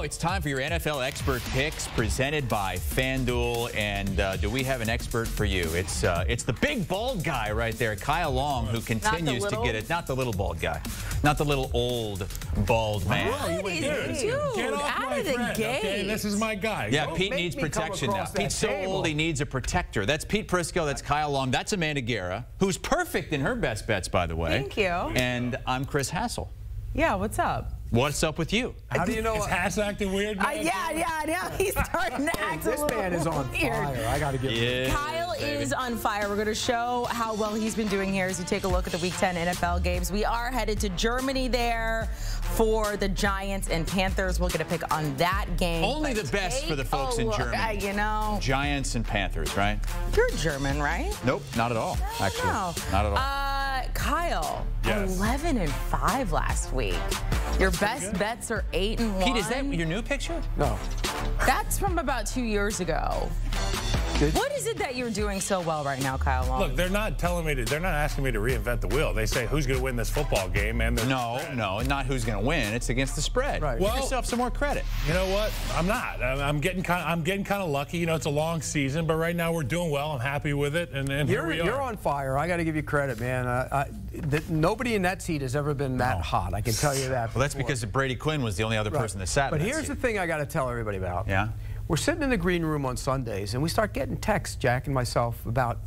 It's time for your NFL Expert Picks presented by FanDuel. And do we have an expert for you? It's the big bald guy right there, Kyle Long, who continues to get it. Not the little bald guy. Not the little old bald man. What is dude, get off out of the gate. Okay, this is my guy. Yeah, Pete needs protection now. Pete's so old he needs a protector. That's Pete Prisco. That's Kyle Long. That's Amanda Guerra, who's perfect in her best bets, by the way. Thank you. And I'm Chris Hassel. Yeah, what's up? What's up with you? How do you know? Is Hass acting weird? Yeah. He's starting to act a little This man is on fire. I got to give him. Kyle is on fire. We're going to show how well he's been doing here as we take a look at the Week 10 NFL games. We are headed to Germany there for the Giants and Panthers. We'll get a pick on that game. Only the best for the folks in Germany. You know. Giants and Panthers, right? You're German, right? Nope, not at all, actually. No. Not at all. Kyle, yes. 11-5 last week. Your best bets are 8-1. Pete, is that your new picture? No. That's from about 2 years ago. What is it that you're doing so well right now, Kyle Long? Look, they're not asking me to reinvent the wheel. They say who's going to win this football game, and no, not who's going to win. It's against the spread. Right. Give yourself some more credit. You know what? I'm not. I'm getting kind of lucky. You know, it's a long season, but right now we're doing well. I'm happy with it, and here we are. You're on fire. I got to give you credit, man. Nobody in that seat has ever been that hot. I can tell you that. Well, that's because Brady Quinn was the only other person that sat. But here's the thing I got to tell everybody about. Yeah. We're sitting in the green room on Sundays, and we start getting texts, Jack and myself, about,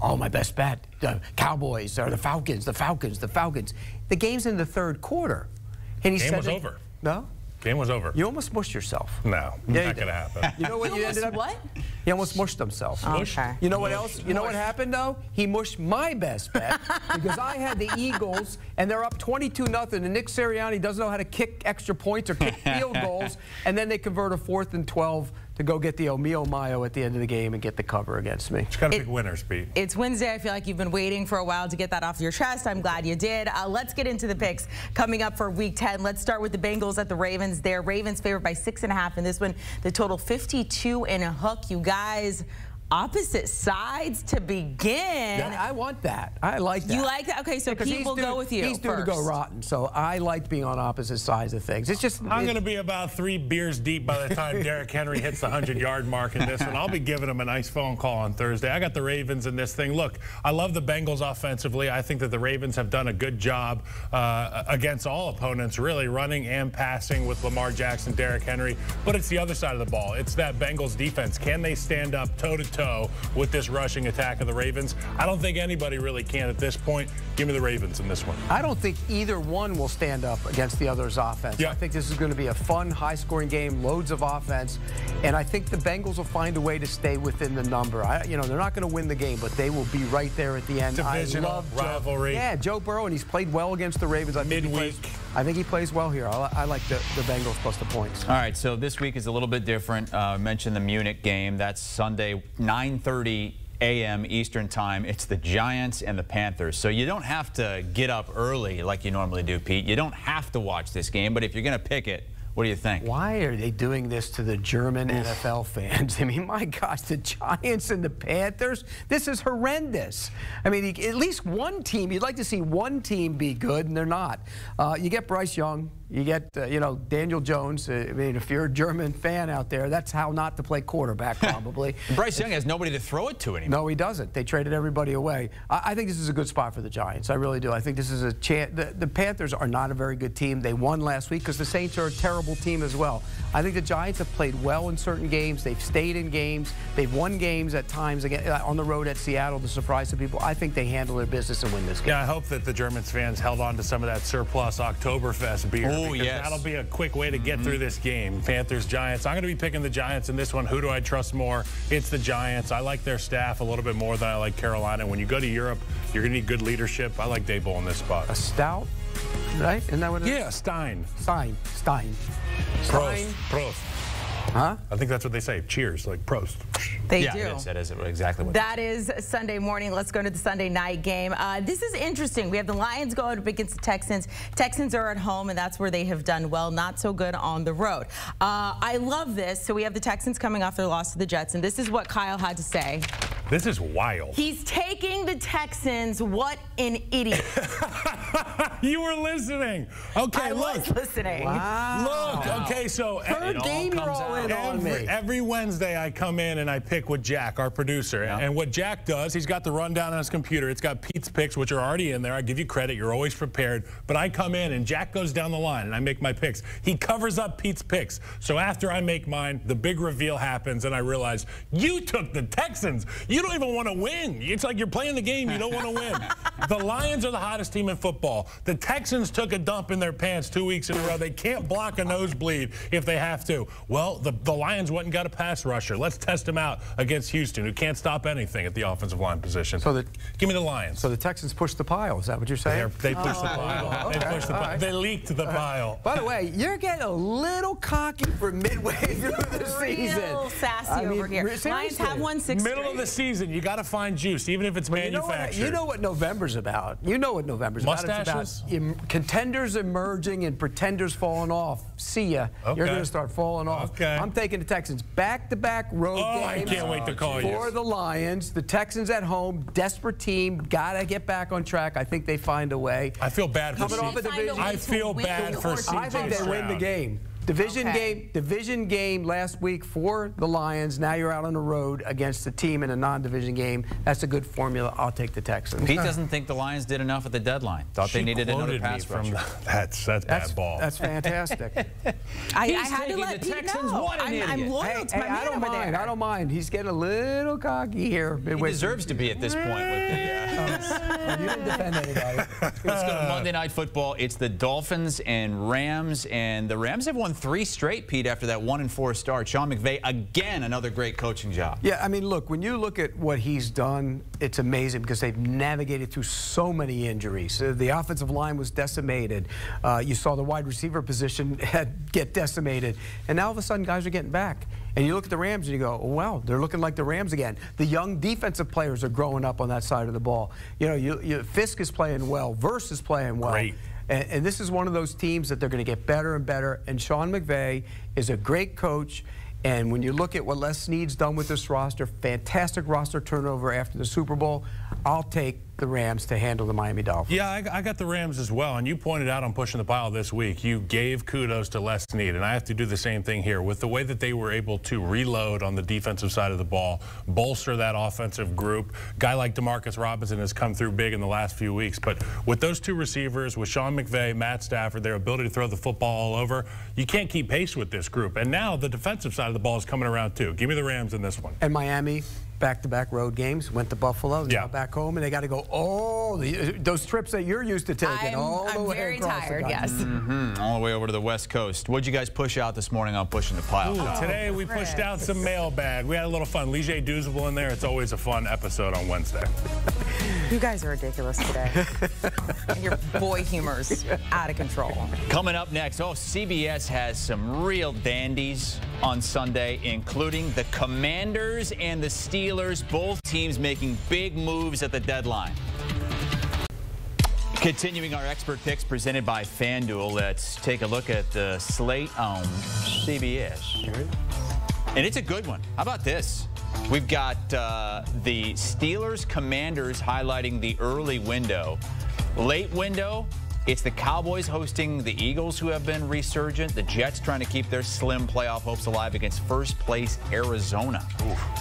oh, my best bet, the Cowboys or the Falcons. The game's in the third quarter. And he Game said was over. No? Game was over. You almost mushed yourself. No, yeah, not going to happen. You know what you ended up? What? He almost mushed himself. Okay. You know what else? You know what happened, though? He mushed my best bet because I had the Eagles, and they're up 22-0, and Nick Sirianni doesn't know how to kick extra points or kick field goals, and then they convert a 4th and 12 to go get the Omio Mayo at the end of the game and get the cover against me. Just got to pick winners, Pete. It's Wednesday. I feel like you've been waiting for a while to get that off your chest. I'm glad you did. Let's get into the picks coming up for Week 10. Let's start with the Bengals at the Ravens. Their Ravens favored by 6.5 in this one. The total 52 and a hook. You guys, opposite sides to begin. Yeah, I want that. I like that. You like that? Okay, so Pete will go with you. He's due to go rotten, so I like being on opposite sides of things. It's just I'm going to be about 3 beers deep by the time Derrick Henry hits the 100-yard mark in this one. I'll be giving him a nice phone call on Thursday. I got the Ravens in this thing. Look, I love the Bengals offensively. I think that the Ravens have done a good job against all opponents, really running and passing with Lamar Jackson, Derrick Henry. But it's the other side of the ball. It's that Bengals defense. Can they stand up toe-to-toe with this rushing attack of the Ravens? I don't think anybody really can at this point. Give me the Ravens in this one. I don't think either one will stand up against the other's offense. Yeah. I think this is going to be a fun, high-scoring game, loads of offense, and I think the Bengals will find a way to stay within the number. You know, they're not going to win the game, but they will be right there at the end. Divisional I love rivalry. Joe Burrow, and he's played well against the Ravens. Midweek. I think he plays well here. I like the Bengals plus the points. All right, so this week is a little bit different. I mentioned the Munich game. That's Sunday, 9:30 a.m. Eastern time. It's the Giants and the Panthers. So you don't have to get up early like you normally do, Pete. You don't have to watch this game, but if you're going to pick it, what do you think? Why are they doing this to the German NFL fans? I mean, my gosh, the Giants and the Panthers, this is horrendous. I mean, at least one team, you'd like to see one team be good, and they're not. You get Bryce Young. You get, you know, Daniel Jones. I mean, if you're a German fan out there, that's how not to play quarterback, probably. Bryce Young has nobody to throw it to anymore. No, he doesn't. They traded everybody away. I think this is a good spot for the Giants. I really do. I think this is a chance. The Panthers are not a very good team. They won last week because the Saints are a terrible team as well. I think the Giants have played well in certain games. They've stayed in games. They've won games at times again on the road at Seattle to surprise some people. I think they handle their business and win this game. Yeah, I hope that the German fans held on to some of that surplus Oktoberfest beer. Oh, yes. That'll be a quick way to get through this game. Panthers, Giants. I'm going to be picking the Giants in this one. Who do I trust more? It's the Giants. I like their staff a little bit more than I like Carolina. When you go to Europe, you're going to need good leadership. I like Daboll in this spot. A stout, right? Isn't that what it is? Yeah, Stein. Prost. Huh? I think that's what they say. Cheers, like Prost. They yeah, do. Yes, that is exactly what that is Sunday morning. Let's go to the Sunday night game. This is interesting. We have the Lions going up against the Texans. Texans are at home, and that's where they have done well. Not so good on the road. I love this. So we have the Texans coming off their loss to the Jets, and this is what Kyle had to say. This is wild. He's taking the Texans. What an idiot. You were listening. Okay, I was listening. Wow. Look, Okay, so third game you're all in on me. Every Wednesday I come in and I pick with Jack, our producer. Yeah. And what Jack does, he's got the rundown on his computer. It's got Pete's picks, which are already in there. I give you credit. You're always prepared. But I come in and Jack goes down the line and I make my picks. He covers up Pete's picks. So after I make mine, the big reveal happens and I realize you took the Texans. You don't even want to win. It's like you're playing the game. You don't want to win. The Lions are the hottest team in football. The Texans took a dump in their pants 2 weeks in a row. They can't block a nosebleed if they have to. Well, the Lions went and got a pass rusher. Let's test them out against Houston, who can't stop anything at the offensive line position. So give me the Lions. So the Texans pushed the pile. Is that what you're saying? They pushed the pile. Okay. They pushed the pile. Right. They leaked the pile. By the way, you're getting a little cocky for midway through the season. Real sassy over here. Lions have won 6 Middle of the season, you got to find juice, even if it's manufactured. You know what November's about. You know what November's Mustaches? about. It's about contenders emerging and pretenders falling off. See ya. Okay. You're going to start falling off. Okay. I'm taking the Texans back-to-back road games. I can't wait to call you. For the Lions. The Texans at home, desperate team, got to get back on track. I think they find a way. I feel bad for Coming off a division. I feel bad for CJ I think they win the game. Division game last week for the Lions. Now you're out on the road against a team in a non-division game. That's a good formula. I'll take the Texans. Pete doesn't think the Lions did enough at the deadline. Thought they needed another pass rusher. That's bad ball. That's fantastic. I had to let Pete know. I'm loyal to my man over there. I don't mind. He's getting a little cocky here. He deserves to be at this point with the... You didn't defend anybody. Let's go to Monday Night Football. It's the Dolphins and Rams, and the Rams have won 3 straight, Pete, after that 1-4 start. Sean McVay, again, another great coaching job. Yeah, I mean, look, when you look at what he's done, it's amazing because they've navigated through so many injuries. The offensive line was decimated. You saw the wide receiver position get decimated. And now all of a sudden, guys are getting back. And you look at the Rams and you go, oh, well, they're looking like the Rams again. The young defensive players are growing up on that side of the ball. You know, Fisk is playing well. Verse is playing well. Great. And this is one of those teams that they're going to get better and better. And Sean McVay is a great coach. And when you look at what Les Snead's done with this roster, fantastic roster turnover after the Super Bowl, I'll take the Rams to handle the Miami Dolphins. Yeah, I got the Rams as well. And you pointed out on Pushing the Pile this week, you gave kudos to Les Snead. And I have to do the same thing here. With the way that they were able to reload on the defensive side of the ball, bolster that offensive group. Guy like Demarcus Robinson has come through big in the last few weeks. But with those 2 receivers, with Sean McVay, Matt Stafford, their ability to throw the football all over, you can't keep pace with this group. And now the defensive side of the ball is coming around too. Give me the Rams in this one. And Miami, back-to-back road games, went to Buffalo, now back home, and they got to go those trips that you're used to taking. I'm very tired, yes. All the way over to the West Coast. What'd you guys push out this morning on Pushing the Pile? Today we pushed out some mailbag. We had a little fun. Lige Douzable in there. It's always a fun episode on Wednesday. You guys are ridiculous today. And your boy humor's out of control. Coming up next, CBS has some real dandies on Sunday, including the Commanders and the Steelers, both teams making big moves at the deadline. Continuing our expert picks presented by FanDuel, let's take a look at the slate on CBS. And it's a good one. How about this? We've got the Steelers Commanders highlighting the early window. Late window, it's the Cowboys hosting the Eagles, who have been resurgent. The Jets trying to keep their slim playoff hopes alive against first place Arizona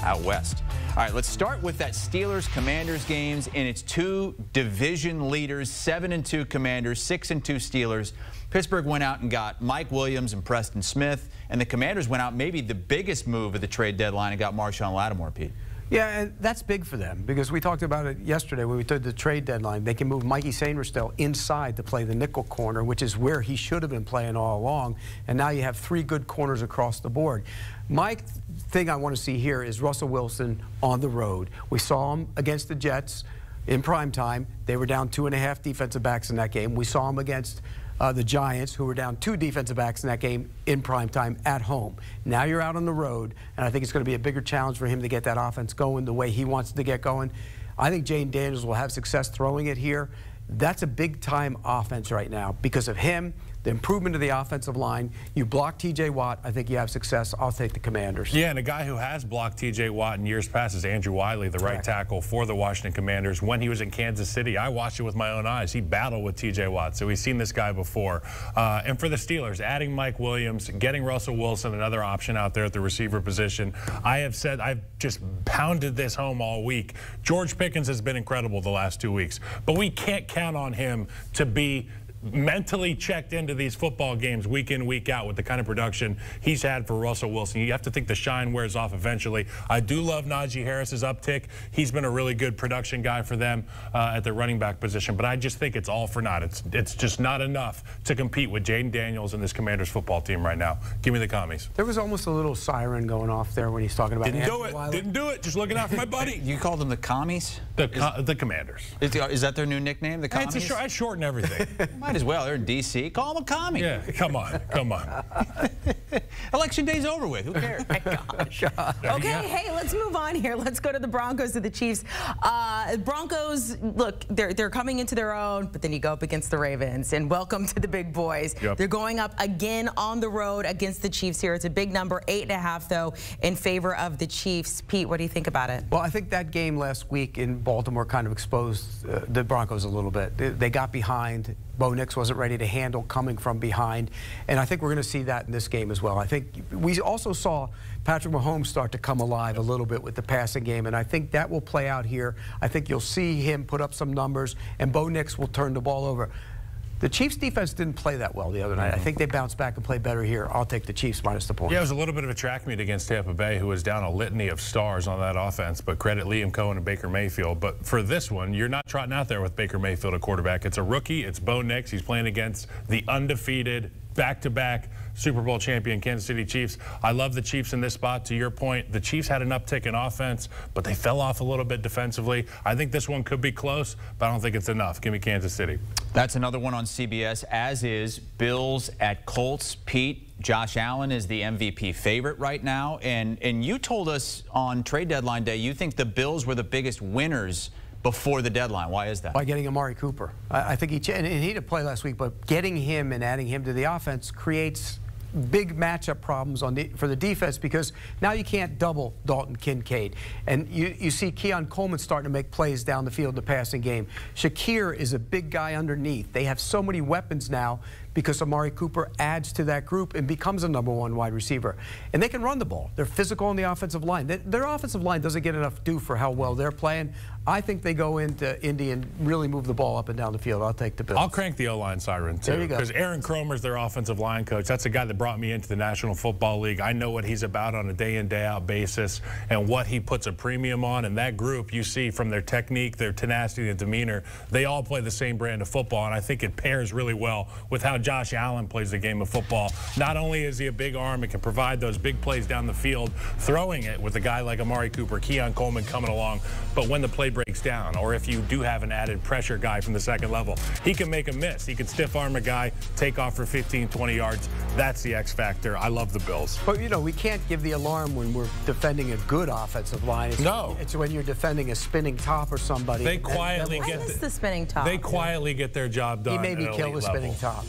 out west. All right, let's start with that Steelers-Commanders games, and it's 2 division leaders, 7-2 Commanders, 6-2 Steelers. Pittsburgh went out and got Mike Williams and Preston Smith, and the Commanders went out maybe the biggest move of the trade deadline and got Marshawn Lattimore, Pete. Yeah, and that's big for them because we talked about it yesterday when we did the trade deadline. They can move Mikey Sainristil inside to play the nickel corner, which is where he should have been playing all along. And now you have 3 good corners across the board. My thing I want to see here is Russell Wilson on the road. We saw him against the Jets in prime time. They were down 2.5 defensive backs in that game. We saw him against the Giants, who were down 2 defensive backs in that game in prime time at home. Now you're out on the road, and I think it's going to be a bigger challenge for him to get that offense going the way he wants to get going. I think Jane Daniels will have success throwing it here. That's a big-time offense right now because of him, the improvement of the offensive line. You block T.J. Watt, I think you have success. I'll take the Commanders. Yeah, and a guy who has blocked T.J. Watt in years past is Andrew Wiley, the right tackle for the Washington Commanders. When he was in Kansas City, I watched it with my own eyes. He battled with T.J. Watt, so we've seen this guy before. And for the Steelers, adding Mike Williams, getting Russell Wilson, another option out there at the receiver position. I've just pounded this home all week. George Pickens has been incredible the last 2 weeks, but we can't count on him to be mentally checked into these football games week in, week out with the kind of production he's had for Russell Wilson. You have to think the shine wears off eventually. I do love Najee Harris's uptick. He's been a really good production guy for them at the running back position, but I just think it's all for naught. It's just not enough to compete with Jaden Daniels and this Commanders football team right now. Give me the commies. There was almost a little siren going off there when he's talking about Didn't do it. Just looking out for my buddy. You called them the commies? The Commanders. Is that their new nickname, the commies? I shorten everything. Might as well. They're in D.C. Call them a commie. Yeah, come on. Election day's over with. Who cares? Oh my gosh. Okay, hey, let's move on here. Let's go to the Broncos and the Chiefs. Broncos, look, they're coming into their own, but then you go up against the Ravens, and welcome to the big boys. Yep. They're going up again on the road against the Chiefs here. It's a big number, 8.5, though, in favor of the Chiefs. Pete, what do you think about it? Well, I think that game last week in Baltimore kind of exposed the Broncos a little bit. They got behind. Bo Nix wasn't ready to handle coming from behind, and I think we're going to see that in this game as well. I think we also saw Patrick Mahomes start to come alive a little bit with the passing game, and I think that will play out here. I think you'll see him put up some numbers, and Bo Nix will turn the ball over. The Chiefs defense didn't play that well the other night. I think they bounced back and played better here. I'll take the Chiefs minus the points. Yeah, it was a little bit of a track meet against Tampa Bay, who was down a litany of stars on that offense, but credit Liam Cohen and Baker Mayfield. But for this one, you're not trotting out there with Baker Mayfield at quarterback. It's a rookie. It's Bo Nix. He's playing against the undefeated, back-to-back Super Bowl champion Kansas City Chiefs. I love the Chiefs in this spot. To your point, the Chiefs had an uptick in offense, but they fell off a little bit defensively. I think this one could be close, but I don't think it's enough. Give me Kansas City. That's another one on CBS, as is Bills at Colts. Pete, Josh Allen is the MVP favorite right now, and you told us on trade deadline day you think the Bills were the biggest winners before the deadline. Why is that? By getting Amari Cooper. I think he didn't play last week, but getting him and adding him to the offense creates big matchup problems for the defense, because now you can't double Dalton Kincaid. And you see Keon Coleman starting to make plays down the field in the passing game. Shakir is a big guy underneath. They have so many weapons now because Amari Cooper adds to that group and becomes a #1 wide receiver. And they can run the ball. They're physical on the offensive line. Their offensive line doesn't get enough due for how well they're playing. I think they go into Indy and really move the ball up and down the field. I'll take the Bills. I'll crank the O-line siren, too. There you go. Because Aaron Kromer's their offensive line coach. That's the guy that brought me into the National Football League. I know what he's about on a day-in, day-out basis and what he puts a premium on. And that group, you see from their technique, their tenacity, and demeanor, they all play the same brand of football. And I think it pairs really well with how Josh Allen plays the game of football. Not only is he a big arm and can provide those big plays down the field, throwing it with a guy like Amari Cooper, Keon Coleman coming along, but when the play breaks down, or if you do have an added pressure guy from the second level, he can make a miss. He can stiff arm a guy, take off for 15, 20 yards. That's the X factor. I love the Bills. But, you know, we can't give the alarm when we're defending a good offensive line. It's when you're defending a spinning top or somebody. They quietly I miss the spinning top. They quietly get their job done. He made me kill the spinning top.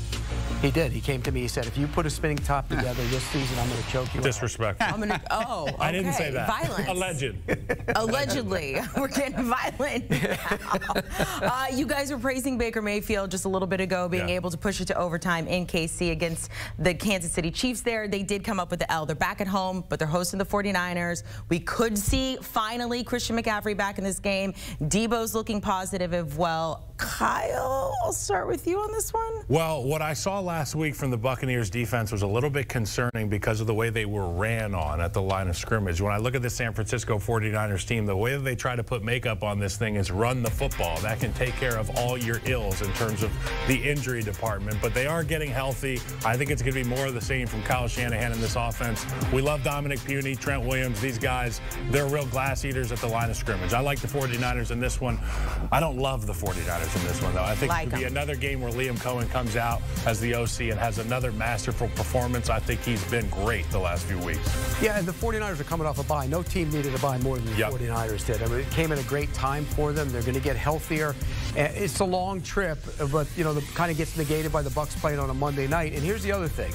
He did. He came to me. He said, if you put a spinning top together this season, I'm going to choke you out. Disrespectful. I'm gonna, okay. I didn't say that. Violence. Alleged. Allegedly. We're getting violent now. You guys were praising Baker Mayfield just a little bit ago, being able to push it to overtime in KC against the Kansas City Chiefs there. They did come up with the L. They're back at home, but they're hosting the 49ers. We could see, finally, Christian McCaffrey back in this game. Debo's looking positive as well. Kyle, I'll start with you on this one. Well, what I saw last week from the Buccaneers defense was a little bit concerning because of the way they were ran on at the line of scrimmage. When I look at the San Francisco 49ers team, the way that they try to put makeup on this thing is run the football. That can take care of all your ills in terms of the injury department. But they are getting healthy. I think it's going to be more of the same from Kyle Shanahan in this offense. We love Dominic Puni, Trent Williams. These guys, they're real glass eaters at the line of scrimmage. I like the 49ers in this one. I don't love the 49ers. in this one, though. I think it could be another game where Liam Cohen comes out as the OC and has another masterful performance. I think he's been great the last few weeks. Yeah, and the 49ers are coming off a bye. No team needed a bye more than the 49ers did. I mean, it came at a great time for them. They're going to get healthier. It's a long trip, but, you know, the kind of gets negated by the Bucs playing on a Monday night. And here's the other thing.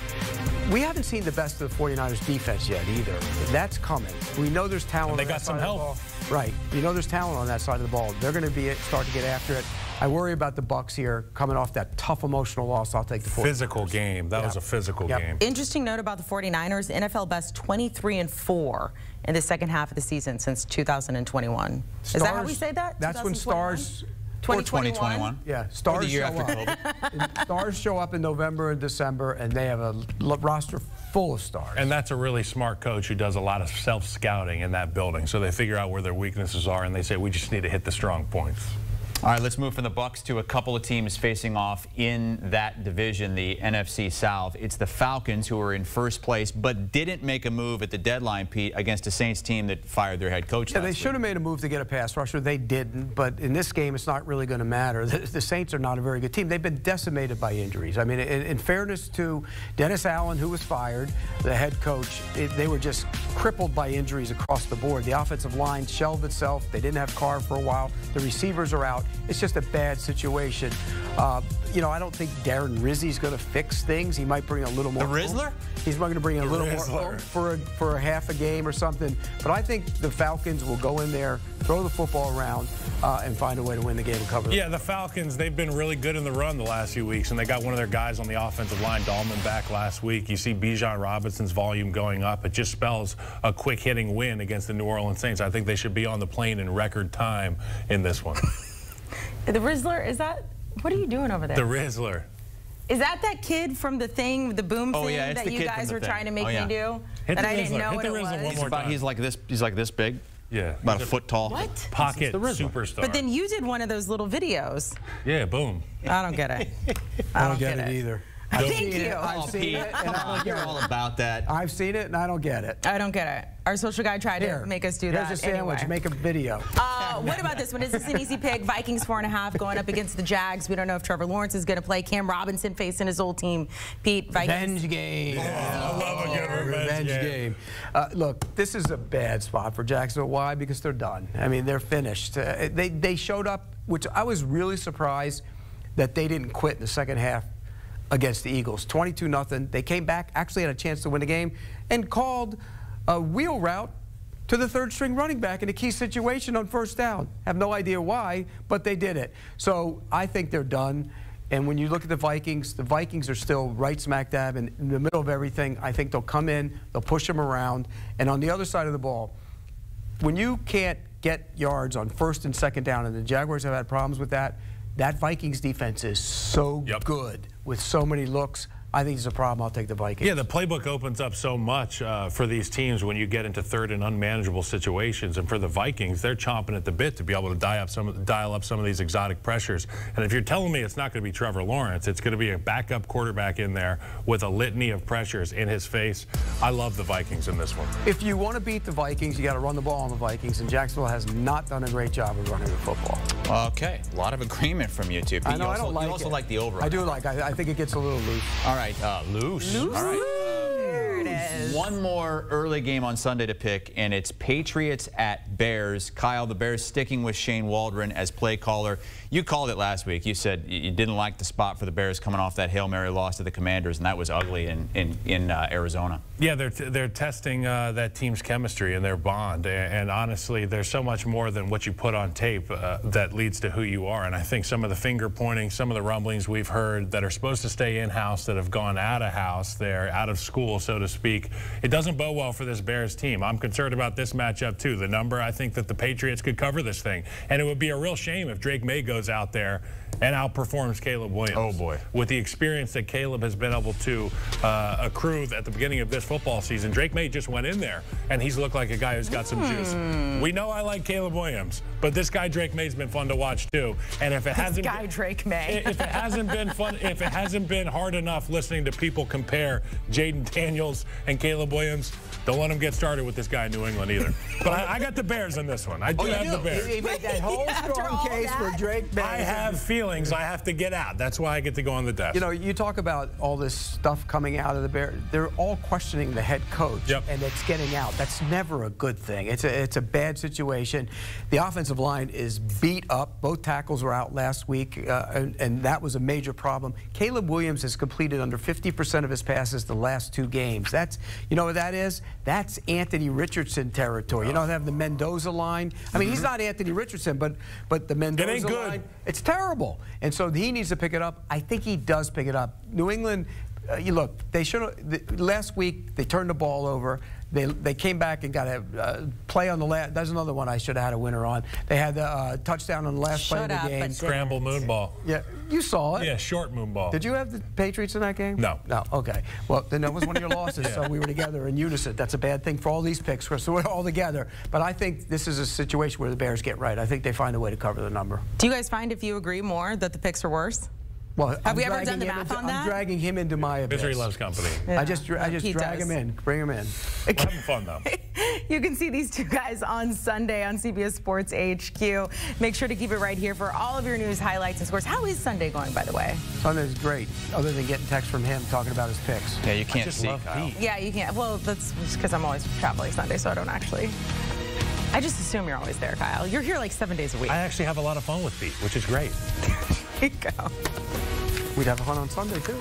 We haven't seen the best of the 49ers defense yet either. That's coming. We know there's talent. And they got some help. Right. You know there's talent on that side of the ball. They're going to start to get after it. I worry about the Bucs here coming off that tough emotional loss. I'll take the 49ers. Physical game. That was a physical game. Interesting note about the 49ers, NFL best 23-4 in the second half of the season since 2021. Is that how we say that? That's when stars... 2021. Yeah, stars show up. Stars show up in November and December, and they have a roster full of stars. And that's a really smart coach who does a lot of self-scouting in that building. So they figure out where their weaknesses are, and they say, we just need to hit the strong points. All right, let's move from the Bucs to a couple of teams facing off in that division, the NFC South. It's the Falcons, who are in first place, but didn't make a move at the deadline, Pete, against a Saints team that fired their head coach. Yeah, they should have made a move to get a pass rusher. They didn't, but in this game, it's not really going to matter. The Saints are not a very good team. They've been decimated by injuries. I mean, in fairness to Dennis Allen, who was fired, the head coach, they were just crippled by injuries across the board. The offensive line shelved itself. They didn't have Carr for a while. The receivers are out. It's just a bad situation. You know, I don't think Darren Rizzi's going to fix things. He might bring a little more. The Rizzler? He's going to bring a little more for a half a game or something. But I think the Falcons will go in there, throw the football around, and find a way to win the game and cover. Yeah, the Falcons, they've been really good in the run the last few weeks, and they got one of their guys on the offensive line, Dahlman, back last week. You see Bijan Robinson's volume going up. It just spells a quick-hitting win against the New Orleans Saints. I think they should be on the plane in record time in this one. The Rizzler, is that, what are you doing over there? The Rizzler. Is that kid from the thing, the boom thing that you guys were trying to make me do? That I didn't know what it was? One more time. He's like this big. Yeah. About a foot tall. What? Pocket superstar. But then you did one of those little videos. Yeah, boom. I don't get it. I don't get it either. Thank you. I've seen it, and I don't get You're all about that. I've seen it, and I don't get it. I don't get it. Our social guy tried to make us do that. Here's a sandwich. Anyway. Make a video. What about this one? Is this an easy pick? Vikings 4.5 going up against the Jags. We don't know if Trevor Lawrence is going to play. Cam Robinson facing his old team. Pete, Vikings. Revenge game. I love a good revenge game. Look, this is a bad spot for Jacksonville. Why? Because they're done. I mean, they're finished. They showed up, which I was really surprised that they didn't quit in the second half against the Eagles. 22-0. They came back, actually had a chance to win the game, and called a wheel route to the third-string running back in a key situation on first down. Have no idea why, but they did it. So I think they're done. And when you look at the Vikings are still right smack dab in the middle of everything. I think they'll come in, they'll push them around. And on the other side of the ball, when you can't get yards on first and second down, and the Jaguars have had problems with that, that Vikings defense is so good with so many looks. I think it's a problem. I'll take the Vikings. Yeah, the playbook opens up so much for these teams when you get into third and unmanageable situations. And for the Vikings, they're chomping at the bit to be able to dial up some of these exotic pressures. And if you're telling me it's not going to be Trevor Lawrence, it's going to be a backup quarterback in there with a litany of pressures in his face, I love the Vikings in this one. If you want to beat the Vikings, you got to run the ball on the Vikings. And Jacksonville has not done a great job of running the football. Okay, a lot of agreement from you two. I know, I don't like it. You also like the over. I do like it. I think it gets a little loose. All right. Loose. All right. There it is. One more early game on Sunday to pick, and it's Patriots at Bears. Kyle, the Bears sticking with Shane Waldron as play caller. You called it last week. You said you didn't like the spot for the Bears coming off that Hail Mary loss to the Commanders, and that was ugly in Arizona. Yeah, they're testing that team's chemistry and their bond. And honestly, there's so much more than what you put on tape that leads to who you are. And I think some of the finger pointing, some of the rumblings we've heard that are supposed to stay in-house that have gone out of house, they're out of school, so to speak. It doesn't bode well for this Bears team. I'm concerned about this matchup, too. The number, I think that the Patriots could cover this thing. And it would be a real shame if Drake May goes out there and outperforms Caleb Williams. Oh, boy. With the experience that Caleb has been able to accrue at the beginning of this football season, Drake May just went in there, and he's looked like a guy who's got some juice. We know I like Caleb Williams, but this guy Drake May's been fun to watch, too. And if it hasn't Drake May. If it hasn't been fun, if it hasn't been hard enough listening to people compare Jaden Daniels and And Caleb Williams, don't let him get started with this guy in New England either. But I got the Bears in this one. I do have the Bears. He made that whole strong case for Drake May. I have feelings I have to get out. That's why I get to go on the desk. You know, you talk about all this stuff coming out of the Bears. They're all questioning the head coach, and it's getting out. That's never a good thing. It's a bad situation. The offensive line is beat up. Both tackles were out last week, and that was a major problem. Caleb Williams has completed under 50% of his passes the last 2 games. That's, you know what that is? That's Anthony Richardson territory. You know, they have the Mendoza line. I mean, he's not Anthony Richardson, but the Mendoza line, it's terrible. And so he needs to pick it up. I think he does pick it up. New England, you look, they should have, last week they turned the ball over. They came back and got a play on the last. That's another one I should have had a winner on. They had a touchdown on the last play of the game. Scramble moon ball. Yeah, you saw it. Yeah, short moon ball. Did you have the Patriots in that game? No. No, okay. Well, then that was one of your losses, so we were together in unison. That's a bad thing for all these picks, so we're all together. But I think this is a situation where the Bears get right. I think they find a way to cover the number. Do you guys find, if you agree more, that the picks are worse? Well, have we ever done the math on that? I'm dragging him into my abyss. Misery loves company. Yeah. I just drag him in, bring him in. We're having fun, though. You can see these two guys on Sunday on CBS Sports HQ. Make sure to keep it right here for all of your news, highlights, and scores. How is Sunday going, by the way? Sunday's great, other than getting texts from him talking about his picks. Yeah, you can't see Kyle. Yeah, you can't. Well, that's just because I'm always traveling Sunday, so I don't actually. I just assume you're always there, Kyle. You're here like 7 days a week. I actually have a lot of fun with Pete, which is great. There you go. We'd have fun on Sunday, too.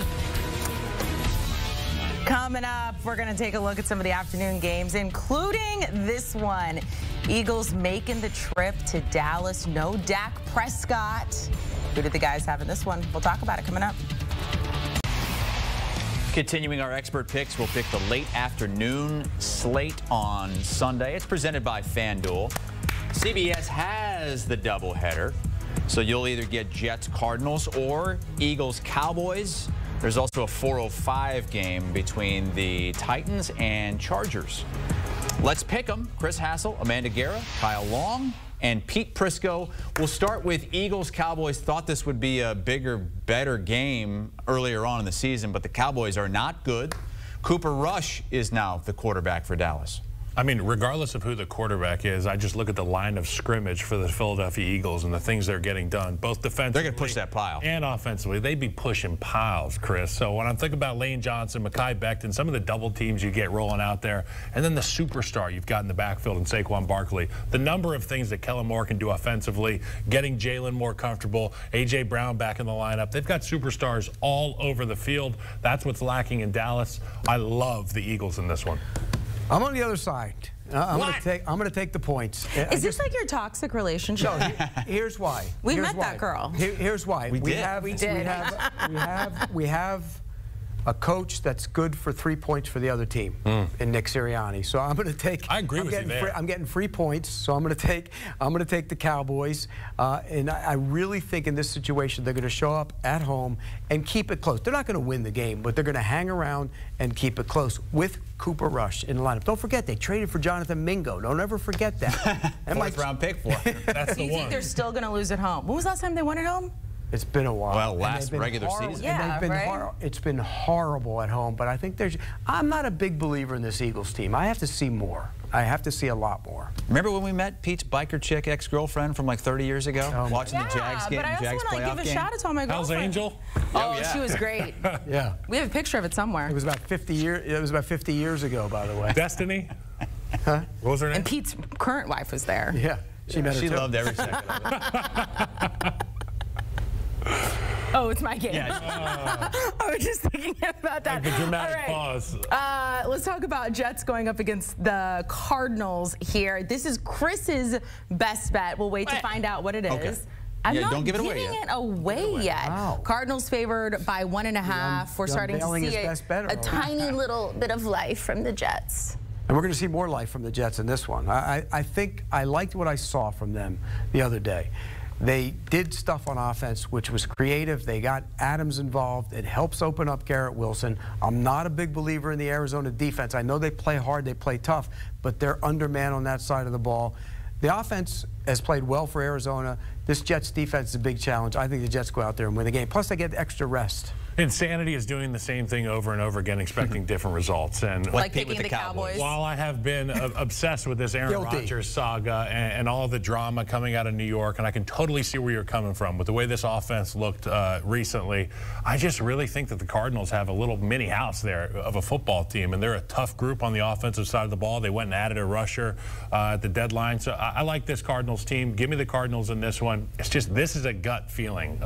Coming up, we're going to take a look at some of the afternoon games, including this one. Eagles making the trip to Dallas. No Dak Prescott. Who did the guys have in this one? We'll talk about it coming up. Continuing our expert picks, we'll pick the late afternoon slate on Sunday. It's presented by FanDuel. CBS has the doubleheader. So you'll either get Jets Cardinals or Eagles Cowboys. There's also a 4:05 game between the Titans and Chargers. Let's pick them. Chris Hassel, Amanda Guerra, Kyle Long, and Pete Prisco. We'll start with Eagles Cowboys. Thought this would be a bigger, better game earlier on in the season, but the Cowboys are not good. Cooper Rush is now the quarterback for Dallas. I mean, regardless of who the quarterback is, I just look at the line of scrimmage for the Philadelphia Eagles and the things they're getting done, both defensively. They're going to push that pile. And offensively. They'd be pushing piles, Chris. So when I'm thinking about Lane Johnson, Mekhi Becton, some of the double teams you get rolling out there, and then the superstar you've got in the backfield in Saquon Barkley, the number of things that Kellen Moore can do offensively, getting Jalen more comfortable, A.J. Brown back in the lineup. They've got superstars all over the field. That's what's lacking in Dallas. I love the Eagles in this one. I'm on the other side. I'm going to take the points. Is this like your toxic relationship? No, here's why. We met that girl. Here's why. We have a coach that's good for 3 points for the other team in Nick Sirianni. So I'm going to take. I agree with you there. I'm getting 3 points, so I'm going to take the Cowboys. And I really think in this situation they're going to show up at home and keep it close. They're not going to win the game, but they're going to hang around and keep it close with Cooper Rush in the lineup. Don't forget they traded for Jonathan Mingo. Don't ever forget that. Fourth round pick for him. That's the You one. think they're still going to lose at home? When was the last time they won at home? It's been a while. Well, last regular season. Yeah, It's been horrible at home, but I think I'm not a big believer in this Eagles team. I have to see more. I have to see a lot more. Remember when we met Pete's biker chick ex-girlfriend from like 30 years ago? Watching the Jags game, but I also Jags want to playoff give a game? shout out to all my girlfriends. How's Angel? Oh, yeah. she was great. Yeah. We have a picture of it somewhere. It was about 50 years. It was about 50 years ago, by the way. Destiny? Huh? What was her name? And Pete's current wife was there. Yeah. She met her She too. loved every second of it. Oh, it's my game. Yeah. I was just thinking about that. The dramatic All right. pause. Let's talk about Jets going up against the Cardinals here. This is Chris's best bet. We'll wait to find out what it is. Okay. I'm Yeah, not don't give it away giving yet. it away yet. Wow. Cardinals favored by 1.5. We're starting to unveiling see his best bet a already. tiny little bit of life from the Jets. And we're going to see more life from the Jets in this one. I think I liked what I saw from them the other day. They did stuff on offense, which was creative. They got Adams involved. It helps open up Garrett Wilson. I'm not a big believer in the Arizona defense. I know they play hard, they play tough, but they're undermanned on that side of the ball. The offense has played well for Arizona. This Jets defense is a big challenge. I think the Jets go out there and win the game. Plus, they get extra rest. Insanity is doing the same thing over and over again, expecting different results. And like picking the Cowboys. While I have been obsessed with this Aaron Rodgers saga and all the drama coming out of New York, and I can totally see where you're coming from with the way this offense looked recently, I just really think that the Cardinals have a little mini house there of a football team, and they're a tough group on the offensive side of the ball. They went and added a rusher at the deadline. So I like this Cardinals team. Give me the Cardinals in this one. It's just, this is a gut feeling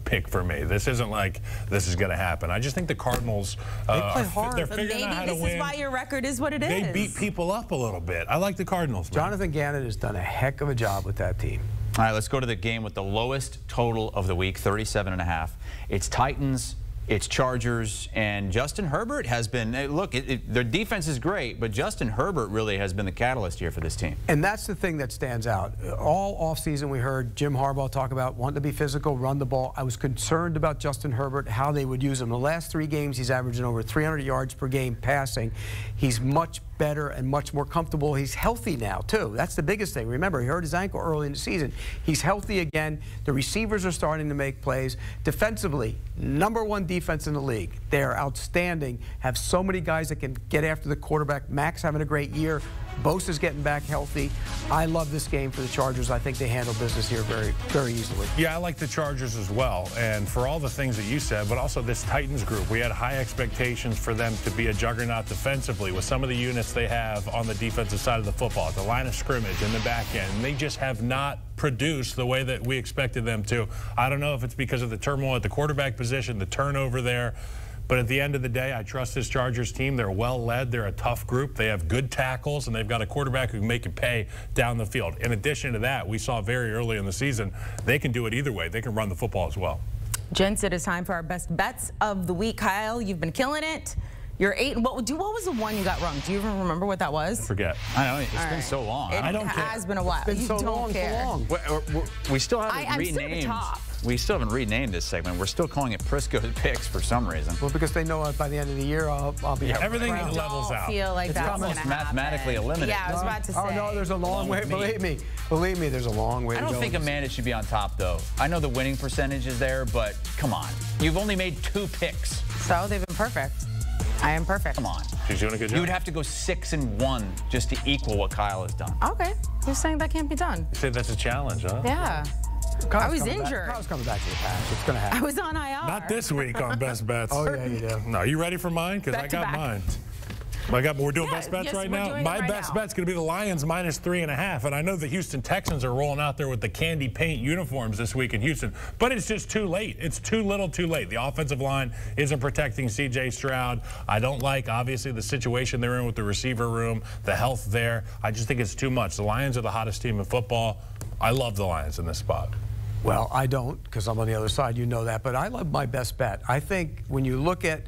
pick for me. This isn't like this is going to happen. I just think the Cardinals, they play hard. They're figuring out how to win. Maybe this is why your record is what it is. They beat people up a little bit. I like the Cardinals, man. Jonathan Gannon has done a heck of a job with that team. All right, let's go to the game with the lowest total of the week, 37.5. It's Titans. It's Chargers, and Justin Herbert has been, look, their defense is great, but Justin Herbert really has been the catalyst here for this team. And that's the thing that stands out. All offseason we heard Jim Harbaugh talk about wanting to be physical, run the ball. I was concerned about Justin Herbert, how they would use him. The last 3 games, he's averaging over 300 yards per game passing. He's much better and much more comfortable. He's healthy now, too. That's the biggest thing. Remember, he hurt his ankle early in the season. He's healthy again. The receivers are starting to make plays. Defensively, #1 defense in the league. They're outstanding. Have so many guys that can get after the quarterback. Max having a great year. Bosa's getting back healthy. I love this game for the Chargers. I think they handle business here very, very easily. Yeah, I like the Chargers as well. And for all the things that you said, but also this Titans group, we had high expectations for them to be a juggernaut defensively with some of the units they have on the defensive side of the football, the line of scrimmage in the back end. And they just have not produced the way that we expected them to. I don't know if it's because of the turmoil at the quarterback position, the turnover there. But at the end of the day, I trust this Chargers team. They're well led. They're a tough group. They have good tackles, and they've got a quarterback who can make it pay down the field. In addition to that, we saw very early in the season, they can do it either way. They can run the football as well. Gents, it is time for our best bets of the week. Kyle, you've been killing it. You're 8. What was the one you got wrong? Do you even remember what that was? I forget. I know. It's been so long. I don't care. It has been a while. It's been so long. We still haven't renamed. I'm still at the top. We still haven't renamed this segment. We're still calling it Prisco's Picks for some reason. Well, because they know by the end of the year I'll be everything levels out. I feel like it's that's almost mathematically eliminated. Yeah, I was about to say. Oh no, there's a long way. Believe me, there's a long way to go. I don't think Amanda should be on top though. I know the winning percentage is there, but come on, you've only made 2 picks. So they've been perfect. I am perfect. Come on. She's doing a good job. You would have to go 6-1 just to equal what Kyle has done. Okay. You're saying that can't be done. You say that's a challenge, huh? Yeah. I was injured. Kyle's coming back to the pass. It's going to happen. I was on IR. Not this week on Best Bets. Oh, yeah, you do. No, you ready for mine? Because I got mine. We're doing best bets right now. My best bet's going to be the Lions -3.5. And I know the Houston Texans are rolling out there with the candy paint uniforms this week in Houston, but it's just too late. It's too little too late. The offensive line isn't protecting C.J. Stroud. I don't like, obviously, the situation they're in with the receiver room, the health there. I just think it's too much. The Lions are the hottest team in football. I love the Lions in this spot. Well, I don't, because I'm on the other side. You know that. But I love my best bet. I think when you look at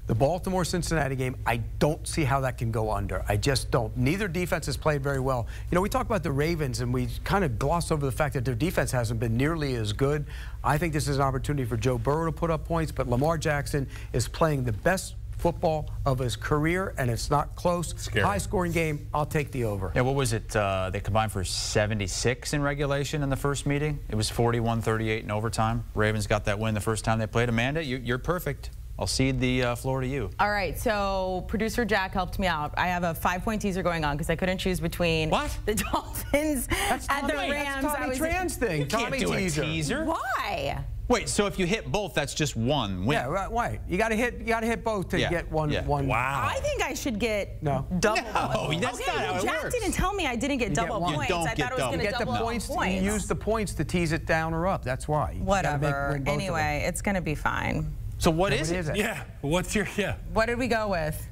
the Baltimore-Cincinnati game, I don't see how that can go under. I just don't. Neither defense has played very well. You know, we talk about the Ravens, and we kind of gloss over the fact that their defense hasn't been nearly as good. I think this is an opportunity for Joe Burrow to put up points, but Lamar Jackson is playing the best football of his career, and it's not close. High-scoring game. I'll take the over. Yeah, what was it? They combined for 76 in regulation in the first meeting. It was 41-38 in overtime. Ravens got that win the first time they played. Amanda, you're perfect. I'll cede the floor to you. All right, so producer Jack helped me out. I have a 5-point teaser going on because I couldn't choose between the Dolphins and the Rams. That's Tommy Tran's thing. You can't do a teaser. Why? Wait, so if you hit both, that's just one win. Yeah, right. You got to hit both to get one. Wow. I think I should get double. No, that's not how it Jack works. didn't tell me I didn't get double points. I thought it was going to double points. You use the points to tease it down or up. That's why. Whatever. Anyway, it's going to be fine. So what is it? Yeah. What's your What did we go with?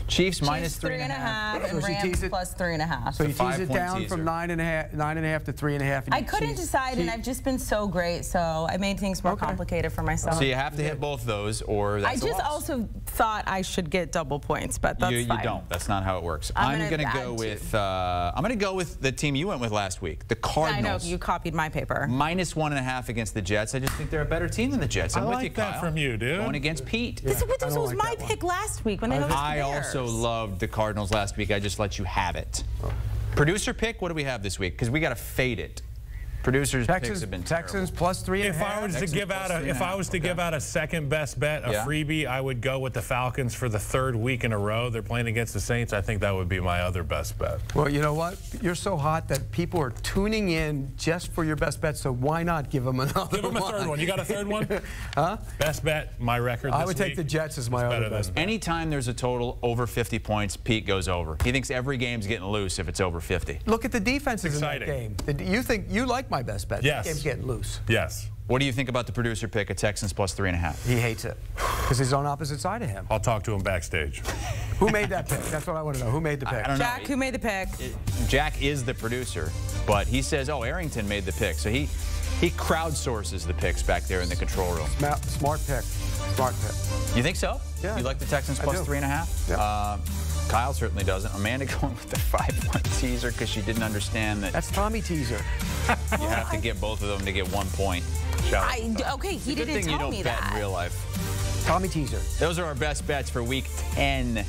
Chiefs -3.5 and Rams +3.5. So you tease it down from 9.5 to 3.5. I couldn't decide, and I've just been so great, so I made things more complicated for myself. So you have to hit both those, or that's I just also thought I should get double points, but that's fine. You don't. That's not how it works. I'm going to go with. I'm going to go with the team you went with last week, the Cardinals. I know you copied my paper. -1.5 against the Jets. I just think they're a better team than the Jets. I'm with you, Kyle. That from you, dude. Going against Pete. This was my pick last week when they hosted the Bears. I also loved the Cardinals last week. I just let you have it. Producer pick, what do we have this week? Because we got to fade it. Producers' picks have been Texans terrible. plus 3.5. If I was to give out a second best bet, a freebie, I would go with the Falcons for the 3rd week in a row. They're playing against the Saints. I think that would be my other best bet. Well, you know what? You're so hot that people are tuning in just for your best bet, so why not give them another one? Give them a 3rd one. You got a 3rd one? Huh? Best bet, my record this I would take week. the Jets as my other best bet. Anytime there's a total over 50 points, Pete goes over. He thinks every game's getting loose if it's over 50. Look at the defenses in that Exciting. game. You like my best bet. Yes. That game's getting loose. Yes. What do you think about the producer pick of Texans plus 3.5? He hates it because he's on opposite side of him. I'll talk to him backstage. Who made that pick? That's what I want to know. Who made the pick? I don't know. Jack, who made the pick? Jack is the producer, but he says, oh, Arrington made the pick. So he crowdsources the picks back there in the control room. Smart pick. Smart pick. You think so? Yeah. You like the Texans plus 3.5? Yeah. Kyle certainly doesn't. Amanda going with the 5-point teaser because she didn't understand that That's Tommy Teaser. you have to get both of them to get 1 point. Okay, he Good didn't thing you tell don't me bet that. in real life. Tommy Teaser. Those are our best bets for week 10.